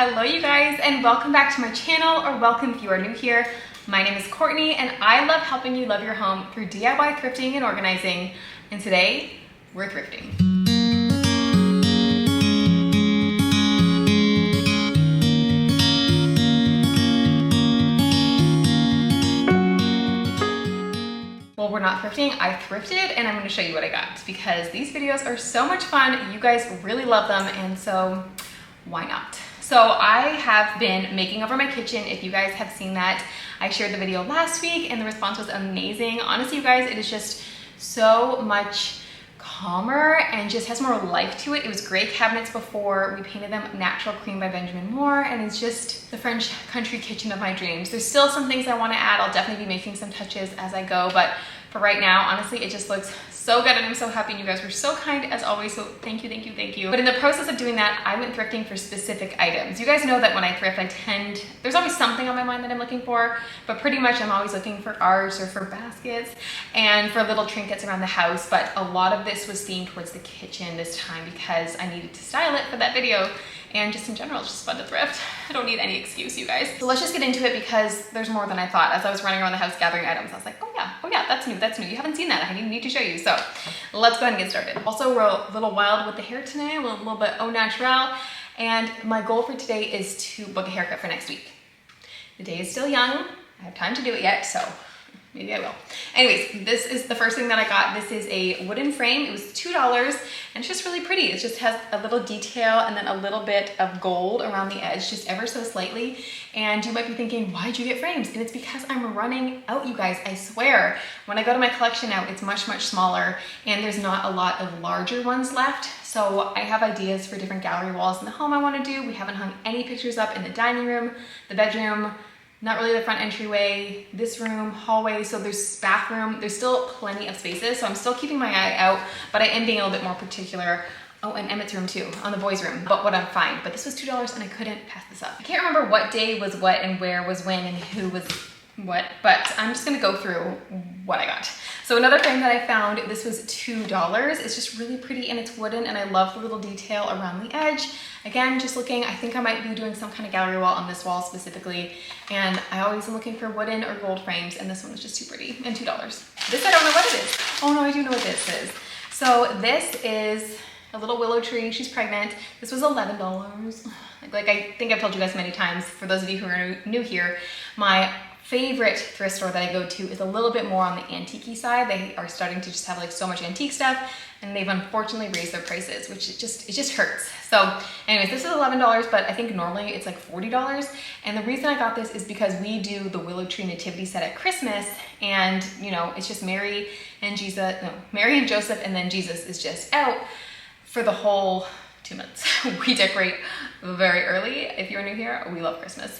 Hello you guys, and welcome back to my channel, or welcome if you are new here. My name is Courtney and I love helping you love your home through DIY thrifting and organizing. And today, we're thrifting. Well, we're not thrifting, I thrifted, and I'm going to show you what I got because these videos are so much fun. You guys really love them, and so why not? So I have been making over my kitchen. If you guys have seen that, I shared the video last week and the response was amazing. Honestly, you guys, it is just so much calmer and just has more life to it. It was gray cabinets before. We painted them natural cream by Benjamin Moore, and it's just the French country kitchen of my dreams. There's still some things I want to add. I'll definitely be making some touches as I go, but for right now, honestly, it just looks so good and I'm so happy, and you guys were so kind as always, so thank you, thank you, thank you. But in the process of doing that, I went thrifting for specific items. You guys know that when I thrift, there's always something on my mind that I'm looking for, but pretty much I'm always looking for art or for baskets and for little trinkets around the house, but a lot of this was themed towards the kitchen this time because I needed to style it for that video. And just in general, it's just fun to thrift. I don't need any excuse, you guys. So let's just get into it because there's more than I thought. As I was running around the house gathering items, I was like, oh yeah, that's new. You haven't seen that, I need to show you. So let's go ahead and get started. Also, we're a little wild with the hair today, a little bit au naturel. And my goal for today is to book a haircut for next week. The day is still young. I have time to do it yet, so maybe I will. Anyways, this is the first thing that I got. This is a wooden frame. It was $2 and it's just really pretty. It just has a little detail and then a little bit of gold around the edge, just ever so slightly. And you might be thinking, why'd you get frames? And it's because I'm running out, you guys, I swear. When I go to my collection now, it's much, much smaller and there's not a lot of larger ones left. So I have ideas for different gallery walls in the home I want to do. We haven't hung any pictures up in the dining room, the bedroom, not really the front entryway, this room, hallway, so there's bathroom. There's still plenty of spaces, so I'm still keeping my eye out, but I am being a little bit more particular. Oh, and Emmett's room too, on the boys' room, but I'm fine. But this was $2 and I couldn't pass this up. I can't remember what day was what and where was when and who was what, but I'm just gonna go through what I got. So another frame that I found, this was $2. It's just really pretty and it's wooden and I love the little detail around the edge. Again, just looking, I think I might be doing some kind of gallery wall on this wall specifically. And I always am looking for wooden or gold frames, and this one was just too pretty, and $2. This, I don't know what it is. Oh no, I do know what this is. So this is a little willow tree. She's pregnant. This was $11. Like I think I've told you guys many times, for those of you who are new here, my favorite thrift store that I go to is a little bit more on the antique-y side. They are starting to just have like so much antique stuff, and they've unfortunately raised their prices, which it just hurts. So anyways, this is $11, but I think normally it's like $40. And the reason I got this is because we do the willow tree nativity set at Christmas, and you know, it's just Mary and Joseph, and then Jesus is just out for the whole 2 months. We decorate very early. If you're new here, we love Christmas.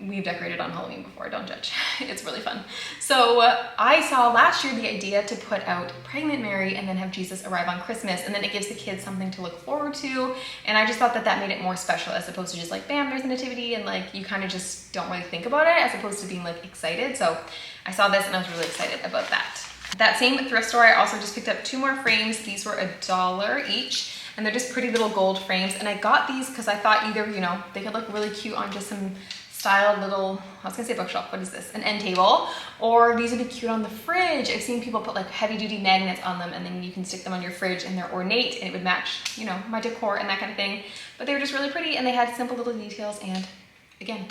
We've decorated on Halloween before, don't judge. It's really fun. So I saw last year the idea to put out pregnant Mary and then have Jesus arrive on Christmas, and then it gives the kids something to look forward to. And I just thought that that made it more special as opposed to just like, bam, there's a nativity, and like you kind of just don't really think about it as opposed to being like excited. So I saw this and I was really excited about that. That same thrift store, I also just picked up 2 more frames. These were $1 each. And they're just pretty little gold frames. And I got these because I thought either, you know, they could look really cute on just some styled little, I was gonna say bookshelf, what is this? An end table, or these would be cute on the fridge. I've seen people put like heavy duty magnets on them and then you can stick them on your fridge and they're ornate and it would match, you know, my decor and that kind of thing. But they were just really pretty and they had simple little details, and again,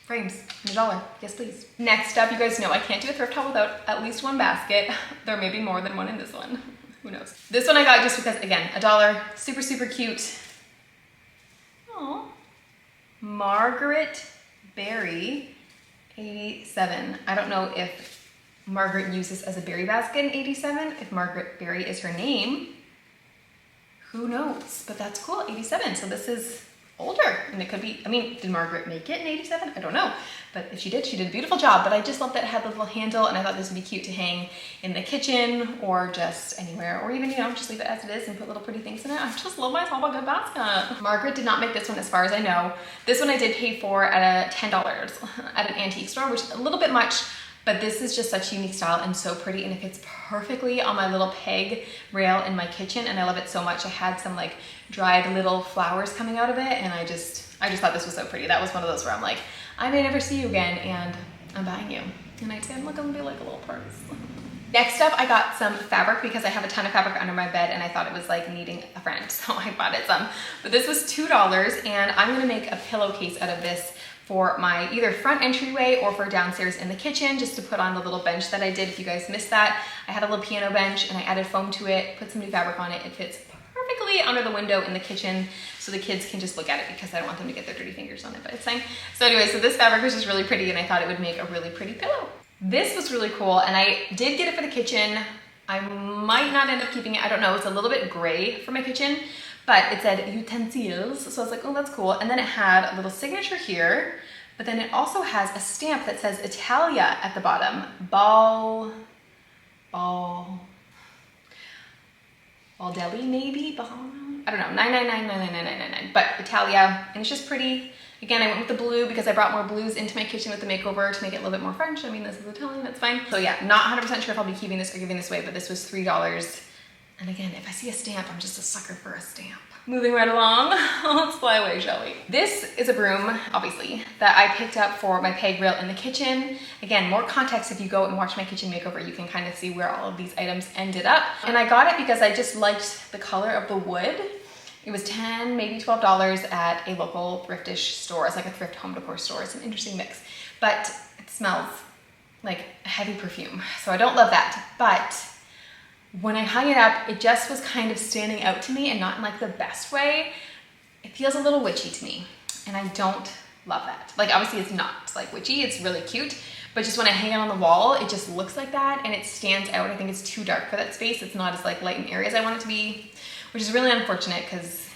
frames, $1, yes please. Next up, you guys know I can't do a thrift haul without at least one basket. There may be more than one in this one, who knows. This one I got just because, again, $1, super, super cute. Aww. Margaret Berry, 87. I don't know if Margaret used this as a berry basket in 87, if Margaret Berry is her name. Who knows? But that's cool, 87. So this is older, and it could be, I mean, did Margaret make it in 87? I don't know. But if she did a beautiful job. But I just love that it had the little handle, and I thought this would be cute to hang in the kitchen or just anywhere, or even, you know, just leave it as it is and put little pretty things in it. I just love myself a good basket. Margaret did not make this one as far as I know. This one I did pay for at $10 at an antique store, which is a little bit much, but this is just such a unique style and so pretty, and it fits perfectly on my little peg rail in my kitchen, and I love it so much. I had some like dried little flowers coming out of it, and I I just thought this was so pretty. That was one of those where I'm like, I may never see you again and I'm buying you. And I said, look, I'm gonna be like a little purse. Next up, I got some fabric because I have a ton of fabric under my bed and I thought it was like needing a friend. So I bought it some, but this was $2 and I'm gonna make a pillowcase out of this for my either front entryway or for downstairs in the kitchen, just to put on the little bench that I did. If you guys missed that, I had a little piano bench and I added foam to it, put some new fabric on it. It fits perfectly under the window in the kitchen so the kids can just look at it because I don't want them to get their dirty fingers on it, but it's fine. So anyway, so this fabric was just really pretty and I thought it would make a really pretty pillow. This was really cool and I did get it for the kitchen. I might not end up keeping it, I don't know. It's a little bit gray for my kitchen, but it said utensils. So I was like, oh, that's cool. And then it had a little signature here, but then it also has a stamp that says Italia at the bottom. Baldelli maybe? I don't know, 999999999, but Italia, and it's just pretty. Again, I went with the blue because I brought more blues into my kitchen with the makeover to make it a little bit more French. I mean, this is Italian, that's fine. So yeah, not 100% sure if I'll be keeping this or giving this away, but this was $3. And again, if I see a stamp, I'm just a sucker for a stamp. Moving right along, let's fly away, shall we? This is a broom, obviously, that I picked up for my peg rail in the kitchen. Again, more context if you go and watch my kitchen makeover, you can kind of see where all of these items ended up. And I got it because I just liked the color of the wood. It was $10, maybe $12 at a local thriftish store. It's like a thrift home decor store. It's an interesting mix, but it smells like a heavy perfume. So I don't love that, but when I hung it up, it just was kind of standing out to me and not in like the best way. It feels a little witchy to me and I don't love that. Like obviously it's not like witchy, it's really cute, but just when I hang it on the wall, it just looks like that and it stands out. I think it's too dark for that space. It's not as like light in areas I want it to be, which is really unfortunate because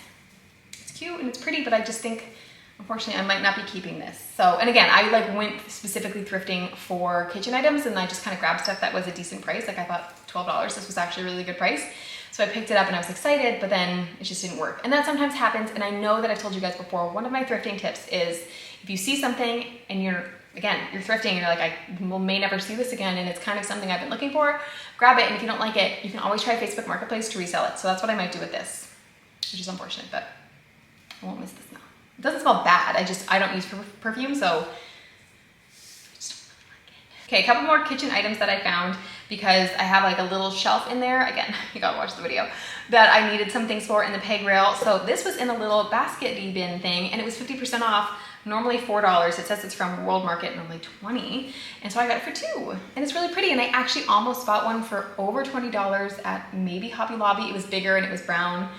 it's cute and it's pretty, but I just think unfortunately I might not be keeping this. So, and again, I like went specifically thrifting for kitchen items and I just kind of grabbed stuff that was a decent price. Like I thought $12, this was actually a really good price. So I picked it up and I was excited, but then it just didn't work. And that sometimes happens. And I know that I've told you guys before, one of my thrifting tips is if you see something and you're thrifting and you're like, I may never see this again and it's kind of something I've been looking for, grab it. And if you don't like it, you can always try Facebook Marketplace to resell it. So that's what I might do with this, which is unfortunate, but I won't miss this now. It doesn't smell bad. I don't use perfume, so I just don't really like it. Okay, a couple more kitchen items that I found because I have like a little shelf in there. Again, you gotta watch the video, that I needed some things for in the peg rail. So this was in a little basket bin thing and it was 50% off, normally $4. It says it's from World Market, normally $20. And so I got it for $2. And it's really pretty. And I actually almost bought one for over $20 at maybe Hobby Lobby. It was bigger and it was brown.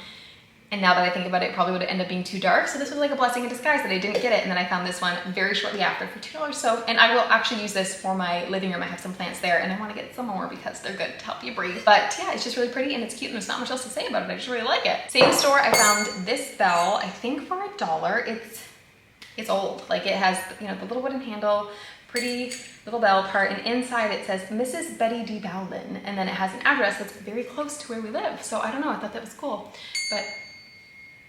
And now that I think about it, it probably would have ended up being too dark. So this was like a blessing in disguise that I didn't get it. And then I found this one very shortly after for $2. So, and I will actually use this for my living room. I have some plants there and I want to get some more because they're good to help you breathe. But yeah, it's just really pretty and it's cute and there's not much else to say about it. I just really like it. Same store, I found this bell, I think for $1. It's old. Like it has, you know, the little wooden handle, pretty little bell part, and inside it says Mrs. Betty D. Bowden. And then it has an address that's very close to where we live. So I don't know, I thought that was cool. But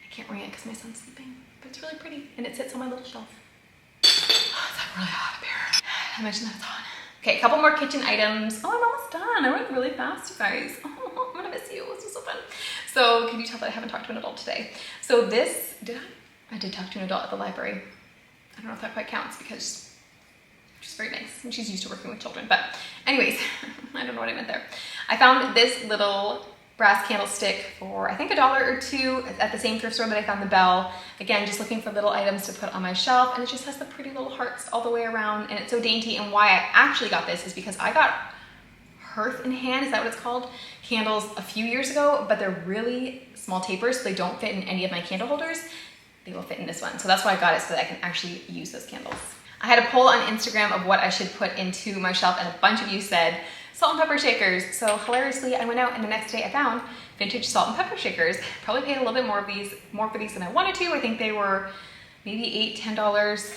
I can't ring it because my son's sleeping, but it's really pretty and it sits on my little shelf. Oh, it's like really hot up here. I mentioned that it's hot. Okay, a couple more kitchen items. Oh, I'm almost done. I went really fast, you guys. Oh, I'm gonna miss you. This was so fun. So can you tell that I haven't talked to an adult today? So this, did I? I did talk to an adult at the library. I don't know if that quite counts because she's very nice and she's used to working with children. But anyways, I don't know what I meant there. I found this little brass candlestick for I think $1 or $2 at the same thrift store that I found the bell. Again, just looking for little items to put on my shelf, and it just has the pretty little hearts all the way around and it's so dainty. And why I actually got this is because I got Hearth in Hand, is that what it's called, candles a few years ago, but they're really small tapers, so they don't fit in any of my candle holders. They will fit in this one. So that's why I got it, so that I can actually use those candles. I had a poll on Instagram of what I should put into my shelf and a bunch of you said salt and pepper shakers. So hilariously, I went out and the next day I found vintage salt and pepper shakers. Probably paid a little bit more for these than I wanted to. I think they were maybe $8, $10.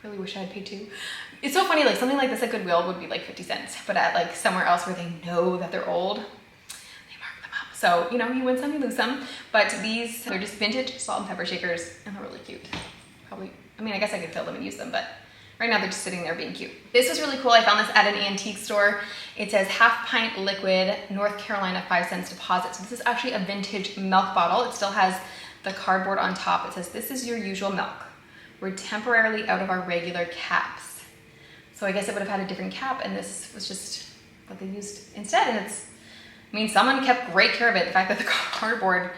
Really wish I had paid $2. It's so funny, like something like this at Goodwill would be like 50 cents, but at like somewhere else where they know that they're old, they mark them up. So, you know, you win some, you lose some. But these, they're just vintage salt and pepper shakers and they're really cute. Probably, I mean, I guess I could fill them and use them, but right now they're just sitting there being cute. This was really cool. I found this at an antique store. It says half pint liquid, North Carolina 5 cents deposit. So this is actually a vintage milk bottle. It still has the cardboard on top. It says, this is your usual milk. we're temporarily out of our regular caps. So I guess it would have had a different cap, and this was just what they used instead. And it's, I mean, someone kept great care of it. The fact that the cardboard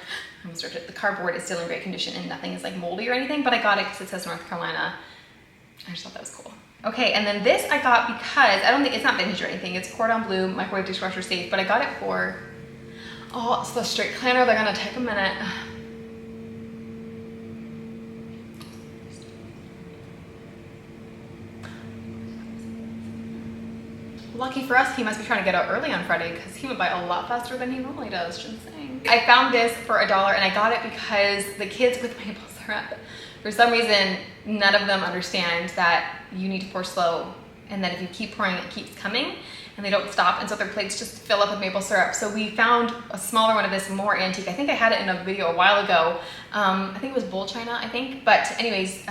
is still in great condition and nothing is like moldy or anything, but I got it because it says North Carolina. I just thought that was cool. Okay, and then this I got because, I don't think, it's not vintage or anything, it's cordon bleu, microwave dishwasher safe, but I got it for, oh, it's the straight cleaner, they're gonna take a minute. Lucky for us, he must be trying to get out early on Friday because he would buy a lot faster than he normally does, just saying. I found this for $1 and I got it because the kids with maple syrup, for some reason, none of them understand that you need to pour slow and that if you keep pouring, it keeps coming and they don't stop, and so their plates just fill up with maple syrup. So we found a smaller one of this, more antique. I think I had it in a video a while ago. I think it was bowl china, I think. But anyways,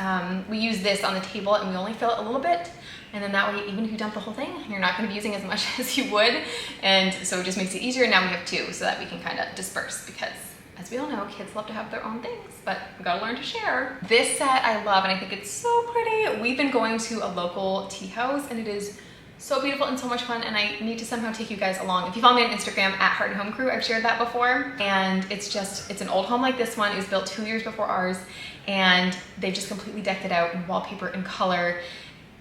we use this on the table and we only fill it a little bit. And then that way, even if you dump the whole thing, you're not gonna be using as much as you would. And so it just makes it easier. Now we have two so that we can kind of disperse, because as we all know, kids love to have their own things, but we gotta learn to share. This set I love and I think it's so pretty. We've been going to a local tea house and it is so beautiful and so much fun, and I need to somehow take you guys along. If you follow me on Instagram at Heart and Home Crew, I've shared that before. And it's an old home like this one. It was built 2 years before ours, and they've just completely decked it out in wallpaper and color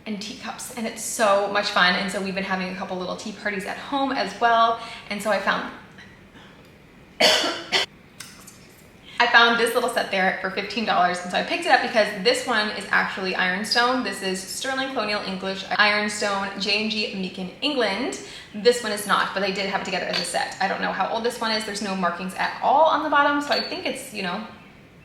and teacups, and it's so much fun. And so we've been having a couple little tea parties at home as well. And so I found this little set there for $15, and so I picked it up because this one is actually ironstone. This is Sterling Colonial English ironstone, J&G Meakin, England. This one is not, but they did have it together as a set. I don't know how old this one is. There's no markings at all on the bottom, so I think it's, you know,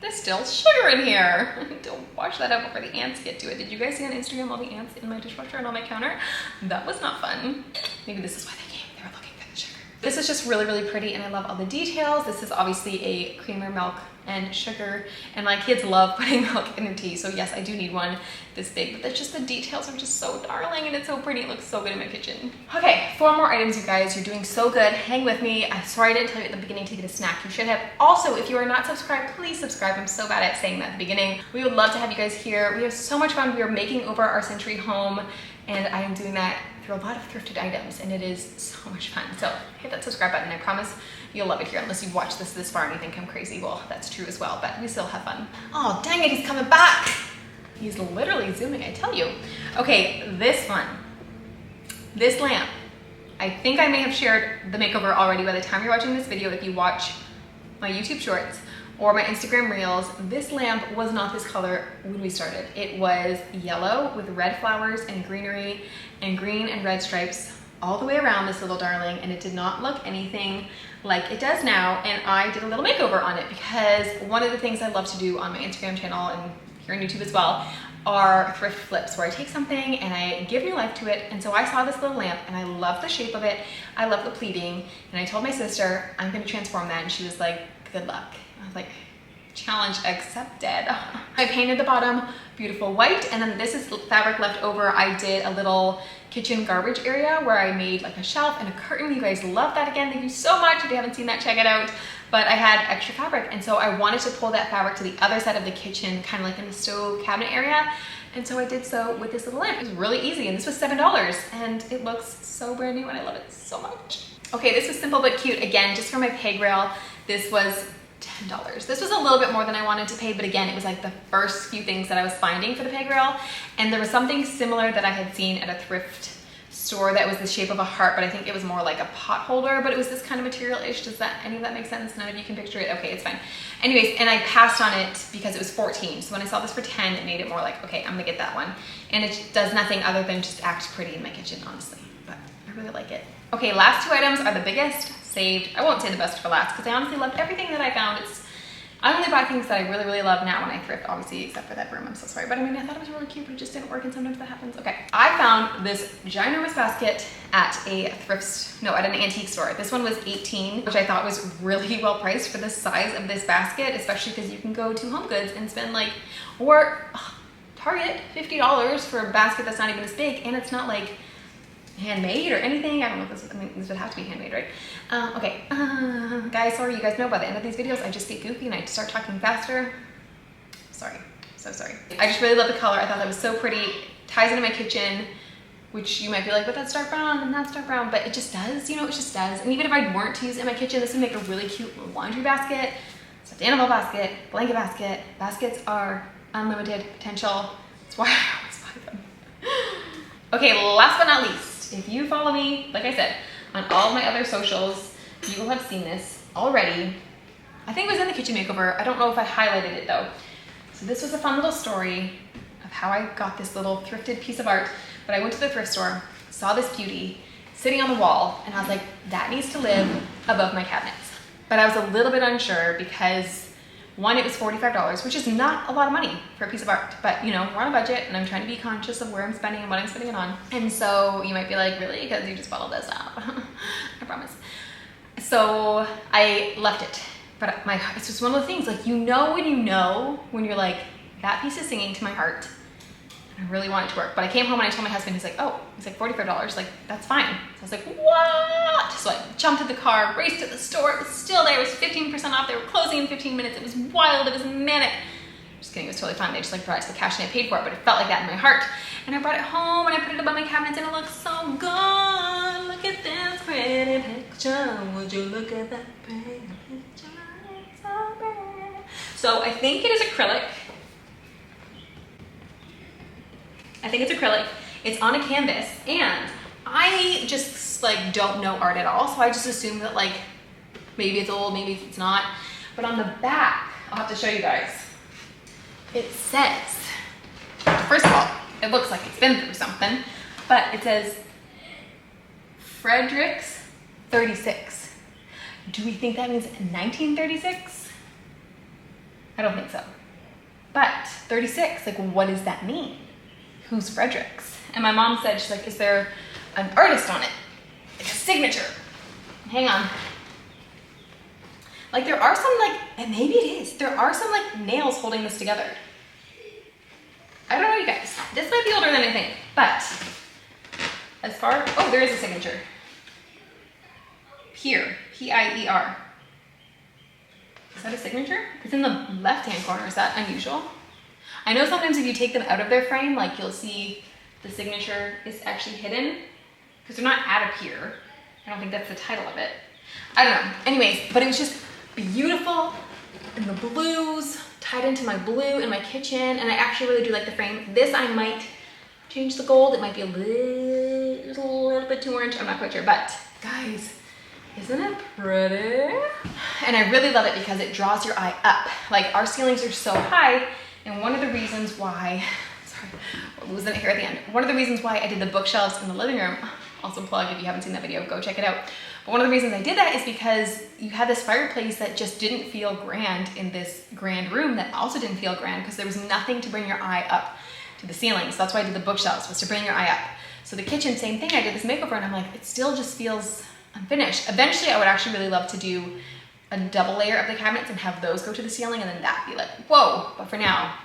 there's still sugar in here. Don't wash that out before the ants get to it. Did you guys see on Instagram all the ants in my dishwasher and on my counter? That was not fun. Maybe this is why they came. They were looking for the sugar. This is just really, really pretty, and I love all the details. This is obviously a creamer milk and sugar, and my kids love putting milk in their tea, so yes, I do need one this big, but that's just, the details are just so darling and it's so pretty. It looks so good in my kitchen. Okay, 4 more items, you guys. You're doing so good. Hang with me. I'm sorry I didn't tell you at the beginning to get a snack. You should have. Also, if you are not subscribed, please subscribe. I'm so bad at saying that at the beginning. We would love to have you guys here. We have so much fun. We are making over our century home, and I am doing that through a lot of thrifted items, and it is so much fun. So hit that subscribe button. I promise you'll love it here, unless you've watched this far and you think I'm crazy. Well, that's true as well, but we still have fun. Oh, dang it, he's coming back. He's literally zooming, I tell you. Okay, this one, this lamp. I think I may have shared the makeover already by the time you're watching this video. If you watch my YouTube shorts or my Instagram reels, this lamp was not this color when we started. It was yellow with red flowers and greenery and green and red stripes all the way around this little darling, and it did not look anything like it does now. And I did a little makeover on it because one of the things I love to do on my Instagram channel and here on YouTube as well are thrift flips, where I take something and I give new life to it. And so I saw this little lamp and I love the shape of it. I love the pleating, and I told my sister I'm gonna transform that, and she was like, good luck. I was like, challenge accepted. I painted the bottom beautiful white, and then this is fabric left over. I did a little kitchen garbage area where I made like a shelf and a curtain. You guys love that. Again, thank you so much. If you haven't seen that, check it out. But I had extra fabric, and so I wanted to pull that fabric to the other side of the kitchen, kind of like in the stove cabinet area. And so I did so with this little lamp. It was really easy, and this was $7, and it looks so brand new, and I love it so much. Okay, this was simple but cute. Again, just for my peg rail, this was $10. This was a little bit more than I wanted to pay, but again, it was like the first few things that I was finding for the peg rail. And there was something similar that I had seen at a thrift store that was the shape of a heart, but I think it was more like a pot holder, but it was this kind of material-ish. Does that, any of that make sense? None of you can picture it? Okay, it's fine. Anyways, and I passed on it because it was 14. So when I saw this for 10, it made it more like, okay, I'm gonna get that one. And it does nothing other than just act pretty in my kitchen, honestly, but I really like it. Okay, last 2 items are the biggest, saved. I won't say the best for last because I honestly loved everything that I found. I only buy things that I really, really love now when I thrift, obviously, except for that broom. I'm so sorry. But I mean, I thought it was really cute, but it just didn't work, and sometimes that happens. Okay, I found this ginormous basket at an antique store. This one was $18, which I thought was really well priced for the size of this basket, especially because you can go to Home Goods and spend like, or Target, $50 for a basket that's not even this big, and it's not like handmade or anything. I don't know if this is, I mean, this would have to be handmade, right? Okay, guys, sorry, you guys know by the end of these videos, I just get goofy and I start talking faster. Sorry. so sorry. I just really love the color. I thought that was so pretty. Ties into my kitchen, which you might be like, but that's dark brown and that's dark brown, but it just does, you know, it just does. And even if I weren't to use it in my kitchen, this would make a really cute laundry basket, stuffed animal basket, blanket basket. Baskets are unlimited potential. That's why I always buy them. Okay, last but not least, if you follow me, like I said, on all of my other socials, you will have seen this already. I think it was in the kitchen makeover. I don't know if I highlighted it though. So this was a fun little story of how I got this little thrifted piece of art. But I went to the thrift store, saw this beauty sitting on the wall, and I was like, that needs to live above my cabinets. But I was a little bit unsure because one, it was $45, which is not a lot of money for a piece of art, but you know, we're on a budget and I'm trying to be conscious of where I'm spending and what I'm spending it on. And so you might be like, really? Because you just bottled this out. I promise. So I left it, but it's just one of the things, like, you know when you're like, that piece is singing to my heart and I really want it to work. But I came home and I told my husband, he's like, oh, he's like $45, like, that's fine. So I was like, what? So I jumped in the car, raced to the store, it was still there, it was 15% off, they were closing in 15 minutes, it was wild, it was manic. Just kidding, it was totally fine, they just like brought it to the cash and I paid for it, but it felt like that in my heart. And I brought it home and I put it above my cabinets and it looks so good. Look at this pretty picture, would you look at that pretty picture? It's so pretty. So I think it is acrylic. I think it's acrylic. It's on a canvas, and I just like don't know art at all, so I just assume that like maybe it's old, maybe it's not. But on the back, I'll have to show you guys. It says, first of all, it looks like it's been through something, but it says Frederick's 36. Do we think that means 1936? I don't think so. But 36, like, what does that mean? Who's Frederick's? And my mom said, she's like, is there an artist on it? Like a signature? Hang on. Like there are some like, and maybe it is, there are some like nails holding this together. I don't know you guys. This might be older than I think, but as far, oh, there is a signature. Here, P-I-E-R. Is that a signature? It's in the left-hand corner. Is that unusual? I know sometimes if you take them out of their frame, like you'll see the signature is actually hidden because they're not at up here. I don't think that's the title of it. I don't know. Anyways, but it was just beautiful and the blues tied into my blue in my kitchen, and I actually really do like the frame. This I might change the gold. It might be a little bit too orange. I'm not quite sure, but guys, isn't it pretty? And I really love it because it draws your eye up. Like our ceilings are so high, and one of the reasons why, sorry, losing it here at the end. One of the reasons why I did the bookshelves in the living room, also plug if you haven't seen that video, go check it out. But one of the reasons I did that is because you had this fireplace that just didn't feel grand in this grand room that also didn't feel grand because there was nothing to bring your eye up to the ceiling. So that's why I did the bookshelves, was to bring your eye up. So the kitchen, same thing. I did this makeover and I'm like, it still just feels unfinished. Eventually I would actually really love to do a double layer of the cabinets and have those go to the ceiling and then that be like, whoa. But for now,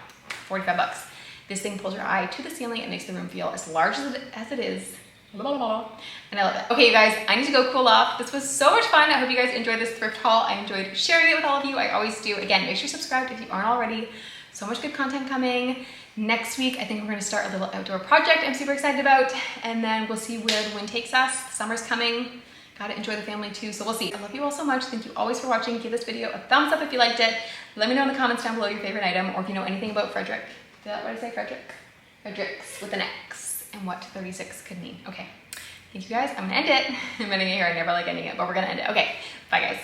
45 bucks. This thing pulls your eye to the ceiling. It makes the room feel as large as it is. And I love it. Okay, you guys, I need to go cool off. This was so much fun. I hope you guys enjoyed this thrift haul. I enjoyed sharing it with all of you. I always do. Again, make sure you're subscribed if you aren't already. So much good content coming. Next week, I think we're gonna start a little outdoor project I'm super excited about. And then we'll see where the wind takes us. Summer's coming. Gotta enjoy the family too, so we'll see. I love you all so much. Thank you always for watching. Give this video a thumbs up if you liked it. Let me know in the comments down below your favorite item, or if you know anything about Frederick. Did that what I say, Frederick? Frederick's with an X, and what 36 could mean. Okay, thank you guys. I'm gonna end it. I'm ending it here. I never like ending it, but we're gonna end it. Okay, bye guys.